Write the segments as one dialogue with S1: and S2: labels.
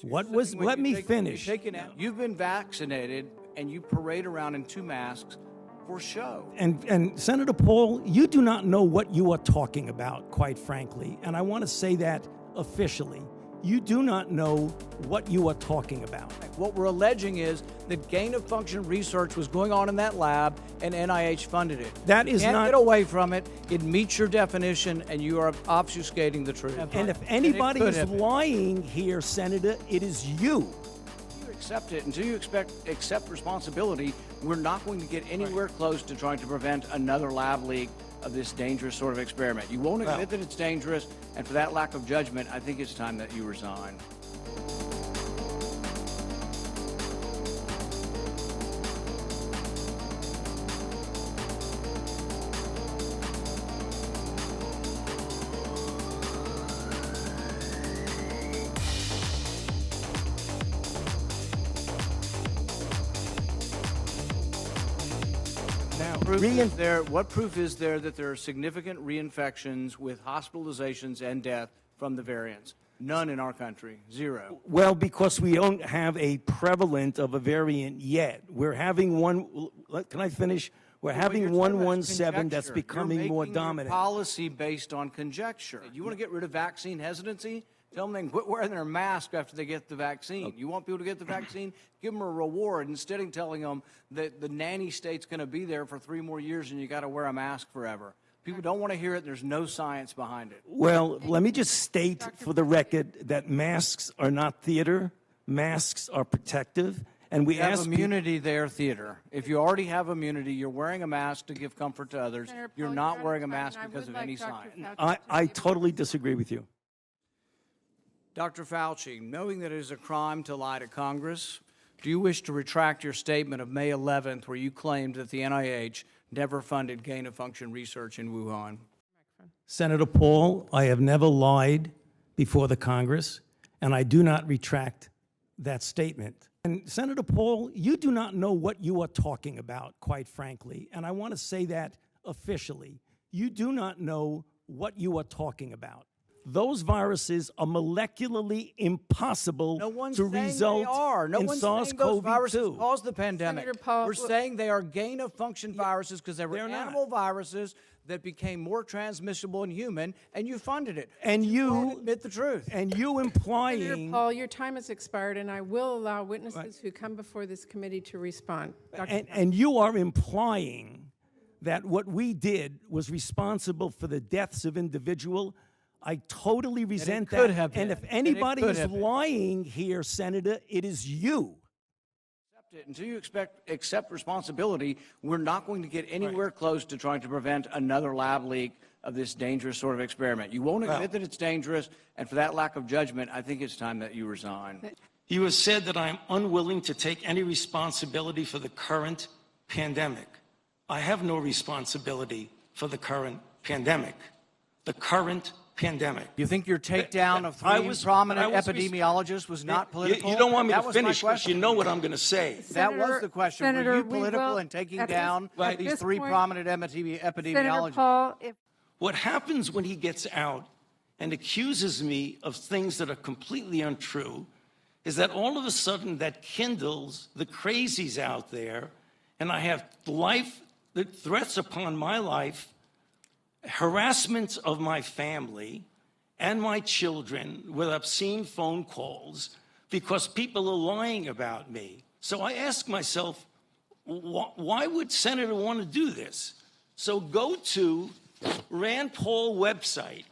S1: Let me finish.
S2: You've been vaccinated, and you parade around in 2 masks for show.
S1: And Senator Paul, you do not know what you are talking about, quite frankly. And I want to say that officially. You do not know what you are talking about.
S2: What we're alleging is that gain-of-function research was going on in that lab, and NIH funded it.
S1: That is
S2: you can't
S1: not
S2: get away from it. It meets your definition, and you are obfuscating the truth.
S1: And if anybody is lying here, Senator, it is you.
S2: You accept it. Until you accept responsibility, we're not going to get anywhere close to trying to prevent another lab leak of this dangerous sort of experiment. You won't admit that it's dangerous, and for that lack of judgment, I think it's time that you resign. What proof is there that there are significant reinfections with hospitalizations and death from the variants? None in our country. Zero.
S1: Well, because we don't have a prevalent of a variant yet. We're having one. Can I finish? We're having 117 that's becoming more dominant.
S2: Your policy based on conjecture. You want to get rid of vaccine hesitancy? Tell them they can quit wearing their mask after they get the vaccine. You want people to get the vaccine? Give them a reward instead of telling them that the nanny state's going to be there for 3 more years and you got to wear a mask forever. People don't want to hear it. There's no science behind it.
S1: Well, let me just state for the record that masks are not theater. Masks are protective. And we
S2: have immunity there, theater. If you already have immunity, you're wearing a mask to give comfort to others. You're not wearing a mask because of any science.
S1: I totally disagree with you.
S2: Dr. Fauci, knowing that it is a crime to lie to Congress, do you wish to retract your statement of May 11th where you claimed that the NIH never funded gain-of-function research in Wuhan?
S1: Senator Paul, I have never lied before the Congress, and I do not retract that statement. And Senator Paul, you do not know what you are talking about, quite frankly, and I want to say that officially. You do not know what you are talking about. Those viruses are molecularly impossible to result in SARS-CoV-2.
S2: Those viruses caused the pandemic. We're saying they are gain-of-function viruses because they were animal viruses that became more transmissible in human, and you funded it.
S1: And you
S2: won't admit the truth.
S1: And you implying...
S3: Senator Paul, your time has expired, and I will allow witnesses who come before this committee to respond.
S1: And you are implying that what we did was responsible for the deaths of individuals. I totally resent that. And if anybody is lying here, Senator, it is you.
S2: Until you accept responsibility, we're not going to get anywhere close to trying to prevent another lab leak of this dangerous sort of experiment. You won't admit that it's dangerous, and for that lack of judgment, I think it's time that you resign.
S1: You have said that I am unwilling to take any responsibility for the current pandemic. I have no responsibility for the current pandemic. The current pandemic.
S2: You think your takedown of 3 prominent epidemiologists was not political?
S1: You don't want me to finish because you know what I'm going to say.
S2: That was the question.
S3: Senator,
S2: were you political in taking down these 3 prominent epidemiologists?
S3: Senator Paul,
S1: what happens when he gets out and accuses me of things that are completely untrue is that all of a sudden that kindles the crazies out there, and I have threats upon my life, harassment of my family and my children with obscene phone calls because people are lying about me. So I ask myself, why would Senator want to do this? So go to Rand Paul website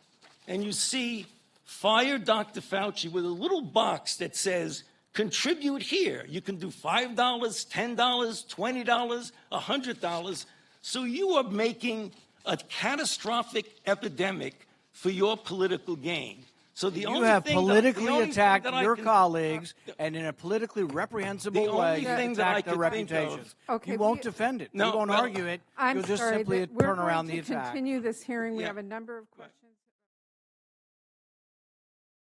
S1: and you see Fire Dr. Fauci with a little box that says contribute here. You can do $5, $10, $20, $100. So you are making a catastrophic epidemic for your political gain. So the
S2: you have politically attacked your colleagues and in a politically reprehensible way attacked their reputations.
S3: Okay,
S2: you won't defend it. You won't argue it.
S3: I'm
S2: You'll just
S3: sorry,
S2: simply turn around the attack.
S3: We're going to continue this hearing. We have a number of questions.